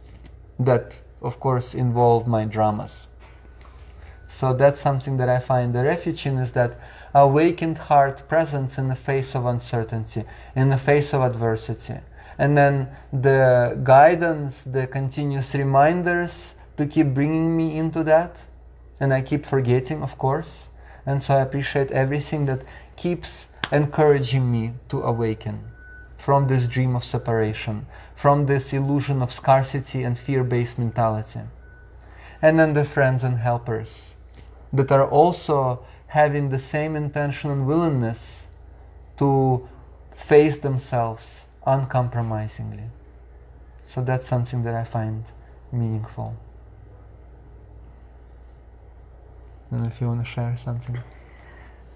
that, of course, involve my dramas. So that's something that I find the refuge in, is that awakened heart presence in the face of uncertainty, in the face of adversity. And then the guidance, the continuous reminders to keep bringing me into that. And I keep forgetting, of course. And so I appreciate everything that keeps encouraging me to awaken from this dream of separation, from this illusion of scarcity and fear-based mentality. And then the friends and helpers that are also having the same intention and willingness to face themselves uncompromisingly. So that's something that I find meaningful. I don't know if you want to share something.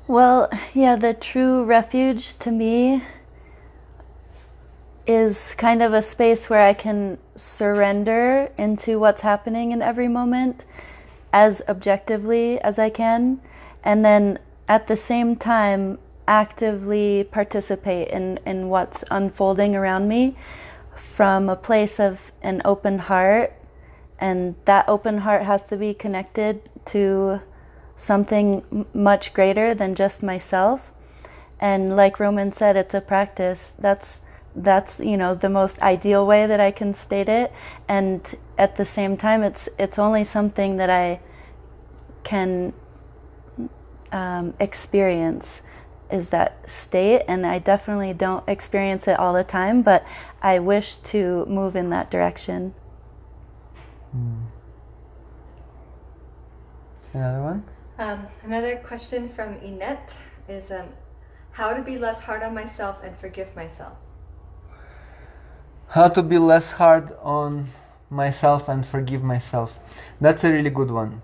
Well, yeah, the true refuge to me is kind of a space where I can surrender into what's happening in every moment as objectively as I can, and then at the same time actively participate in what's unfolding around me from a place of an open heart. And that open heart has to be connected to something much greater than just myself. And like Roman said, it's a practice. That's the most ideal way that I can state it. And at the same time, it's only something that I can experience, is that state. And I definitely don't experience it all the time, but I wish to move in that direction. Another one? Another question from Inette is how to be less hard on myself and forgive myself. How to be less hard on myself and forgive myself. That's a really good one.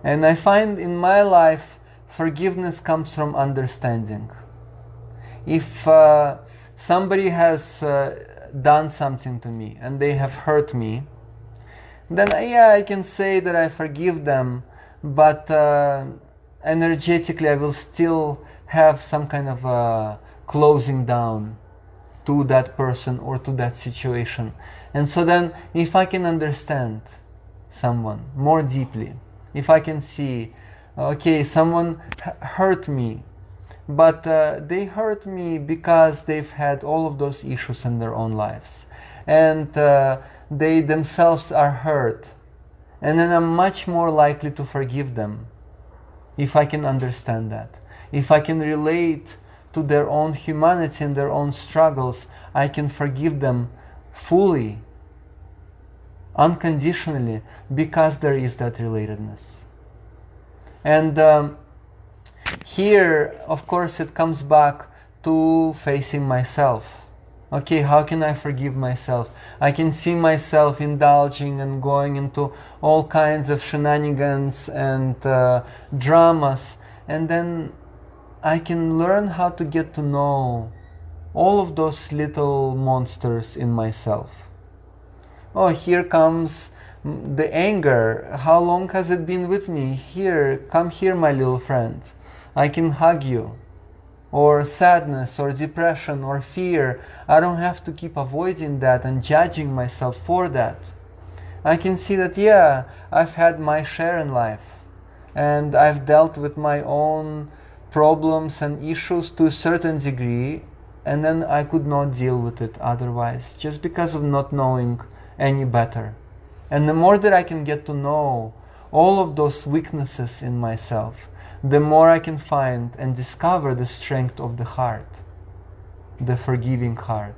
And I find in my life, forgiveness comes from understanding. If somebody has done something to me and they have hurt me, then I can say that I forgive them, but energetically I will still have some kind of closing down to that person or to that situation. And so then if I can understand someone more deeply, if I can see, okay, someone hurt me, but they hurt me because they've had all of those issues in their own lives, and they themselves are hurt, and then I'm much more likely to forgive them if I can understand that. If I can relate to their own humanity and their own struggles, I can forgive them fully, unconditionally, because there is that relatedness. And here, of course, it comes back to facing myself, Okay, how can I forgive myself? I can see myself indulging and going into all kinds of shenanigans and dramas, and then I can learn how to get to know all of those little monsters in myself. Oh, here comes the anger. How long has it been with me? Here, come here, my little friend. I can hug you. Or sadness, or depression, or fear. I don't have to keep avoiding that and judging myself for that. I can see that, yeah, I've had my share in life, and I've dealt with my own problems and issues to a certain degree, and then I could not deal with it otherwise, just because of not knowing any better. And the more that I can get to know all of those weaknesses in myself, the more I can find and discover the strength of the heart, the forgiving heart.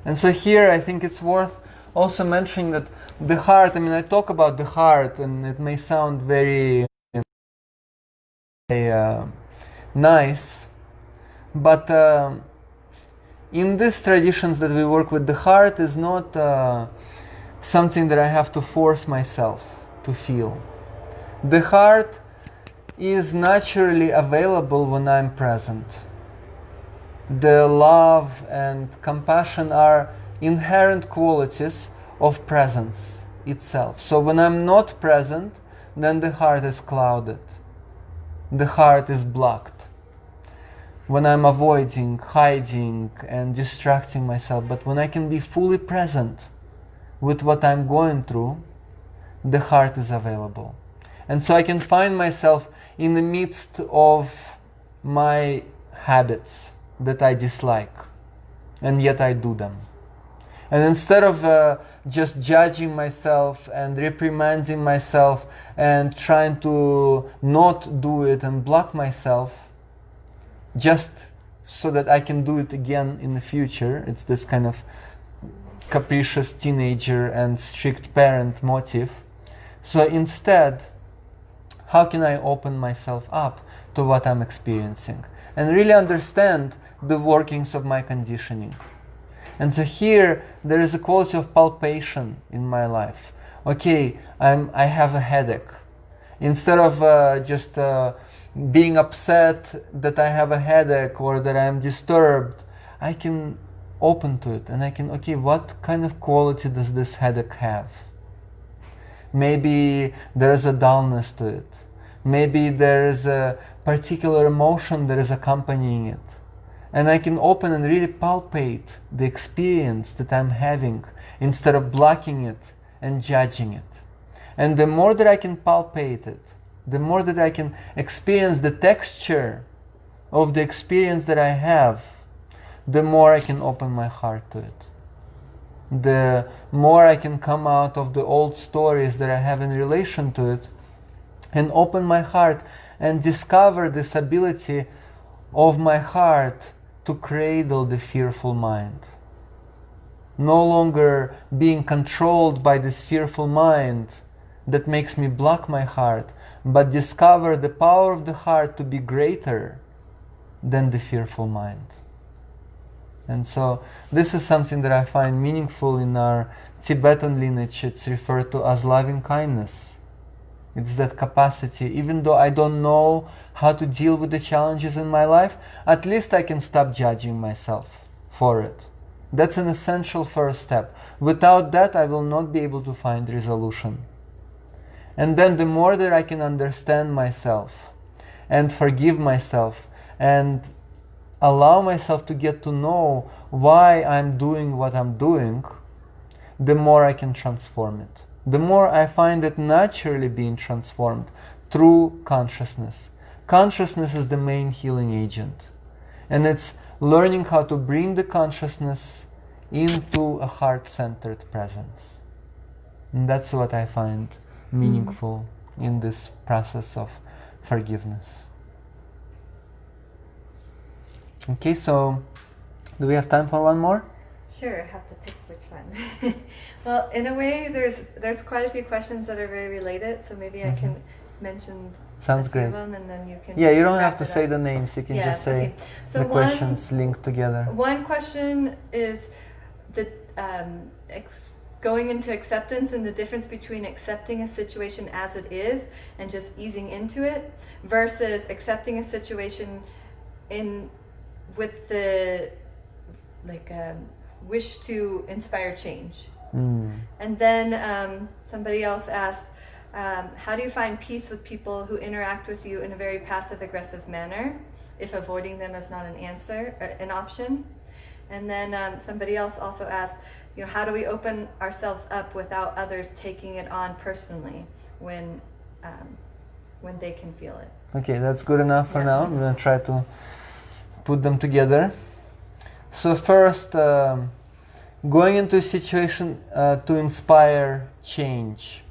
And so here I think it's worth also mentioning that the heart, I mean, I talk about the heart and it may sound very nice, but in these traditions that we work with, the heart is not something that I have to force myself to feel. The heart is naturally available when I'm present. The love and compassion are inherent qualities of presence itself. So when I'm not present, then the heart is clouded. The heart is blocked. When I'm avoiding, hiding, and distracting myself, but when I can be fully present with what I'm going through, the heart is available. And so I can find myself in the midst of my habits that I dislike, and yet I do them. And instead of just judging myself and reprimanding myself and trying to not do it and block myself, just so that I can do it again in the future, it's this kind of capricious teenager and strict parent motive. So instead, how can I open myself up to what I'm experiencing and really understand the workings of my conditioning? And so here there is a quality of palpation in my life. Okay, I have a headache. Instead of just being upset that I have a headache or that I'm disturbed, I can open to it and I can, okay, what kind of quality does this headache have? Maybe there is a dullness to it. Maybe there is a particular emotion that is accompanying it. And I can open and really palpate the experience that I'm having instead of blocking it and judging it. And the more that I can palpate it, the more that I can experience the texture of the experience that I have, the more I can open my heart to it. The more I can come out of the old stories that I have in relation to it and open my heart and discover this ability of my heart to cradle the fearful mind. No longer being controlled by this fearful mind that makes me block my heart, but discover the power of the heart to be greater than the fearful mind. And so this is something that I find meaningful in our Tibetan lineage. It's referred to as loving kindness. It's that capacity, even though I don't know how to deal with the challenges in my life, at least I can stop judging myself for it. That's an essential first step. Without that, I will not be able to find resolution. And then the more that I can understand myself and forgive myself and allow myself to get to know why I'm doing what I'm doing, the more I can transform it. The more I find it naturally being transformed through consciousness. Consciousness is the main healing agent. And it's learning how to bring the consciousness into a heart-centered presence. And that's what I find meaningful in this process of forgiveness. Okay, so do we have time for one more? Sure, I have to pick which one. Well, in a way, there's quite a few questions that are very related, so maybe I can mentioned Sounds a few great. of them, and then you can. Yeah, you don't have wrap to it say up. the names. You can Yeah, just say okay. So the questions linked together. One question is the going into acceptance and the difference between accepting a situation as it is and just easing into it versus accepting a situation with the wish to inspire change. And then somebody else asked, how do you find peace with people who interact with you in a very passive-aggressive manner, if avoiding them is not an option? And then somebody else also asked, how do we open ourselves up without others taking it on personally when they can feel it? Okay, that's good enough for now. I'm going to try to put them together. So first, going into a situation to inspire change.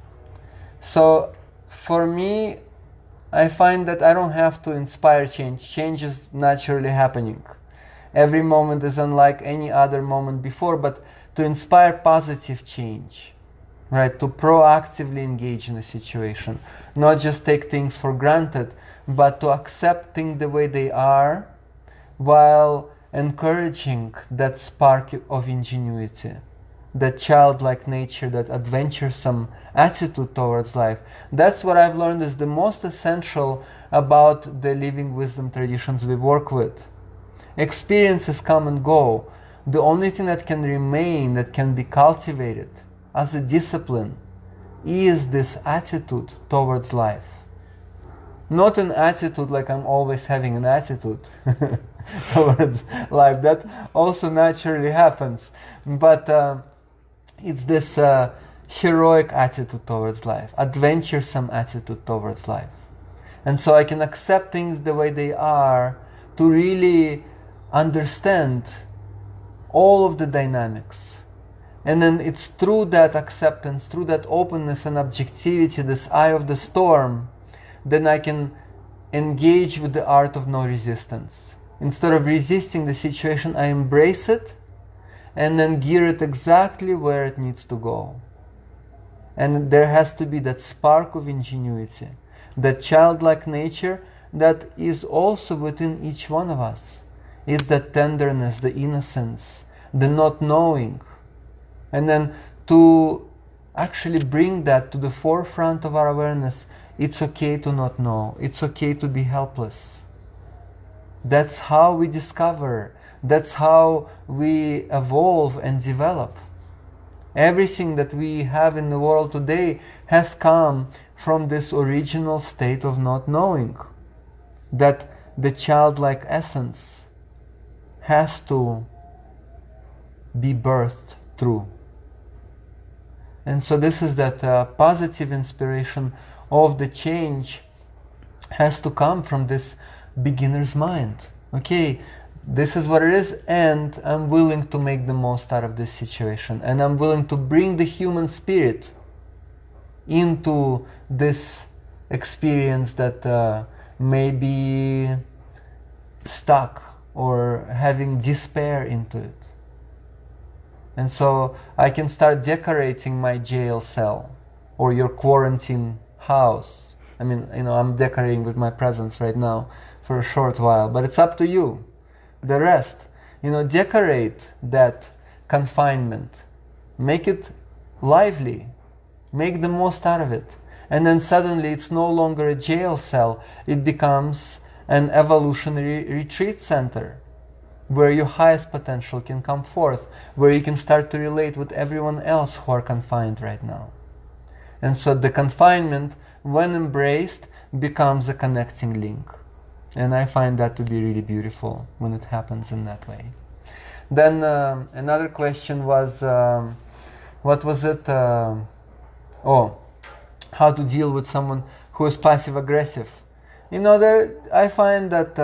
So for me, I find that I don't have to inspire change. Change is naturally happening. Every moment is unlike any other moment before, but to inspire positive change, right? To proactively engage in a situation, not just take things for granted, but to accept things the way they are while encouraging that spark of ingenuity, that childlike nature, that adventuresome attitude towards life. That's what I've learned is the most essential about the living wisdom traditions we work with. Experiences come and go. The only thing that can remain, that can be cultivated as a discipline, is this attitude towards life. Not an attitude like I'm always having an attitude towards life. That also naturally happens. But it's this heroic attitude towards life, adventuresome attitude towards life. And so I can accept things the way they are to really understand all of the dynamics. And then it's through that acceptance, through that openness and objectivity, this eye of the storm, then I can engage with the art of no resistance. Instead of resisting the situation, I embrace it and then gear it exactly where it needs to go. And there has to be that spark of ingenuity, that childlike nature that is also within each one of us. It's that tenderness, the innocence, the not knowing. And then to actually bring that to the forefront of our awareness. It's okay to not know. It's okay to be helpless. That's how we discover. That's how we evolve and develop. Everything that we have in the world today has come from this original state of not knowing. That the childlike essence has to be birthed through. And so this is that positive inspiration of the change has to come from this beginner's mind. Okay, this is what it is, and I'm willing to make the most out of this situation, and I'm willing to bring the human spirit into this experience that may be stuck or having despair into it. And so I can start decorating my jail cell or your quarantine house. I mean, I'm decorating with my presence right now for a short while, but it's up to you. The rest, decorate that confinement. Make it lively. Make the most out of it. And then suddenly it's no longer a jail cell. It becomes an evolutionary retreat center where your highest potential can come forth, where you can start to relate with everyone else who are confined right now. And so the confinement, when embraced, becomes a connecting link. And I find that to be really beautiful when it happens in that way. Then another question was, what was it? How to deal with someone who is passive-aggressive. I find that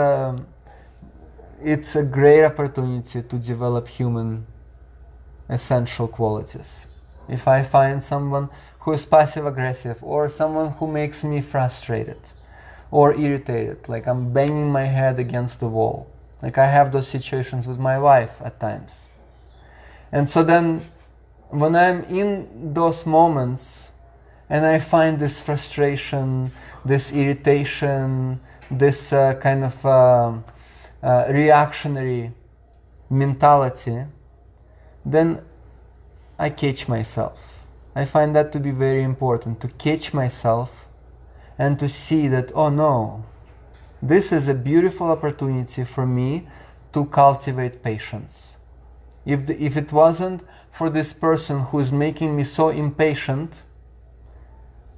it's a great opportunity to develop human essential qualities. If I find someone who is passive-aggressive or someone who makes me frustrated or irritated, like I'm banging my head against the wall, like I have those situations with my wife at times. And so then when I'm in those moments and I find this frustration, this irritation, this kind of reactionary mentality, then I catch myself. I find that to be very important, to catch myself and to see that, oh no, this is a beautiful opportunity for me to cultivate patience. If it wasn't for this person who is making me so impatient,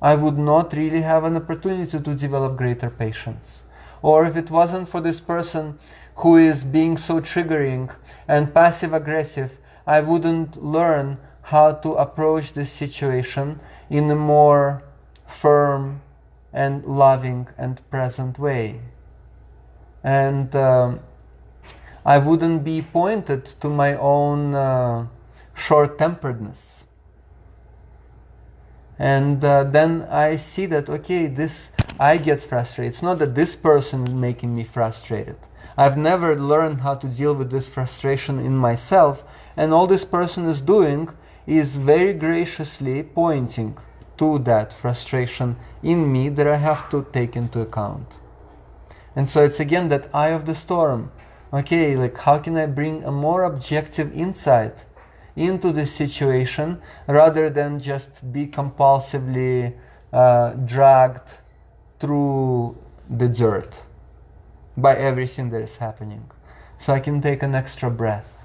I would not really have an opportunity to develop greater patience. Or if it wasn't for this person who is being so triggering and passive aggressive, I wouldn't learn how to approach this situation in a more firm and loving and present way. And I wouldn't be pointed to my own short-temperedness. And then I see that, okay, I get frustrated. It's not that this person is making me frustrated. I've never learned how to deal with this frustration in myself, and all this person is doing is very graciously pointing to that frustration in me that I have to take into account. And so it's again that eye of the storm. Okay, like how can I bring a more objective insight into this situation rather than just be compulsively dragged through the dirt by everything that is happening. So I can take an extra breath.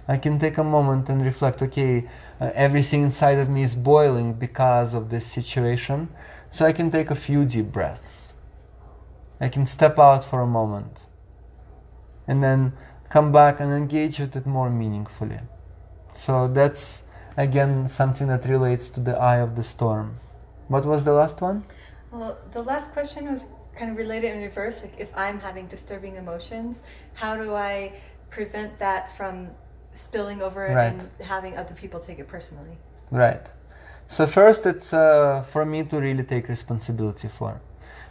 I can take a moment and reflect, okay, everything inside of me is boiling because of this situation, so I can take a few deep breaths. I can step out for a moment and then come back and engage with it more meaningfully. So that's, again, something that relates to the eye of the storm. What was the last one? Well, the last question was kind of related in reverse. Like, if I'm having disturbing emotions, how do I prevent that from spilling over and having other people take it personally? Right. So first, it's for me to really take responsibility for.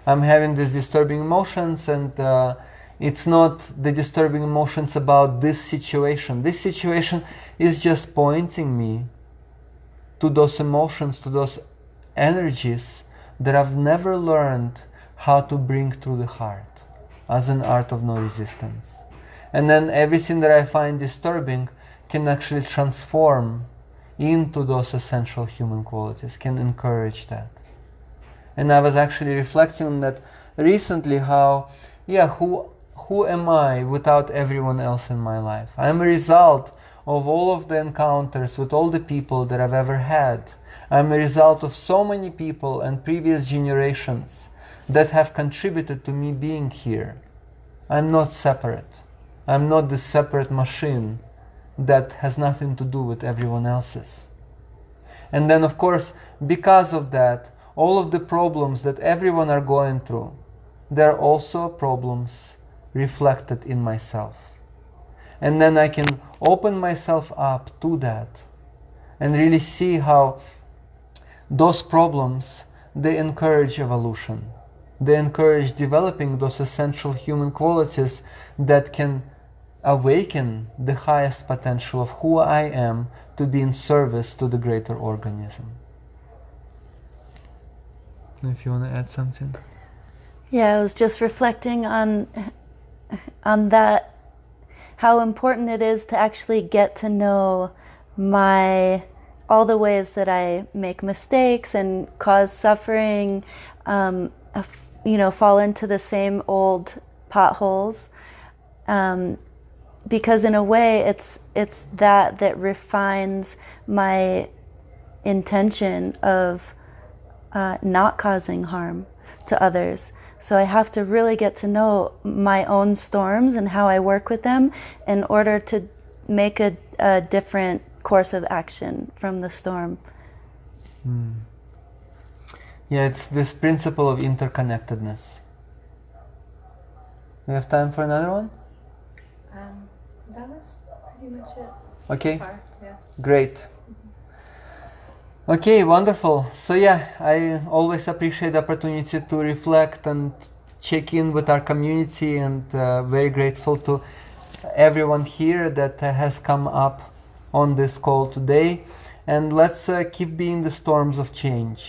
I'm having these disturbing emotions, and it's not the disturbing emotions about this situation. This situation is just pointing me to those emotions, to those energies that I've never learned how to bring through the heart as an art of no resistance. And then everything that I find disturbing can actually transform into those essential human qualities, can encourage that. And I was actually reflecting on that recently, how, who am I without everyone else in my life? I'm a result of all of the encounters with all the people that I've ever had. I'm a result of so many people and previous generations that have contributed to me being here. I'm not separate. I'm not this separate machine that has nothing to do with everyone else's. And then, of course, because of that, all of the problems that everyone are going through, they're also problems reflected in myself. And then I can open myself up to that and really see how those problems, they encourage evolution. They encourage developing those essential human qualities that can awaken the highest potential of who I am to be in service to the greater organism. If you want to add something. Yeah, I was just reflecting on that, how important it is to actually get to know all the ways that I make mistakes and cause suffering, fall into the same old potholes. Because in a way, it's that refines my intention of not causing harm to others. So I have to really get to know my own storms and how I work with them in order to make a different course of action from the storm. Yeah, it's this principle of interconnectedness. We have time for another one? That was pretty much it. Okay, So far. Yeah. great. Okay, wonderful. So yeah, I always appreciate the opportunity to reflect and check in with our community, and very grateful to everyone here that has come up on this call today. And let's keep being the storms of change.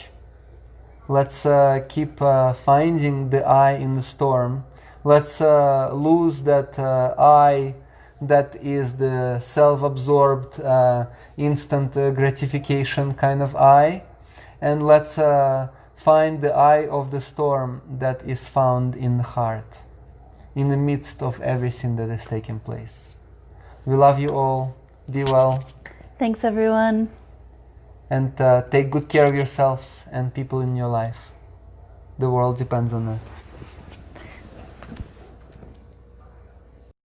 Let's keep finding the I in the storm. Let's lose that I that is the self-absorbed, instant gratification kind of I. And let's find the eye of the storm that is found in the heart, in the midst of everything that is taking place. We love you all. Be well. Thanks, everyone. And take good care of yourselves and people in your life. The world depends on that.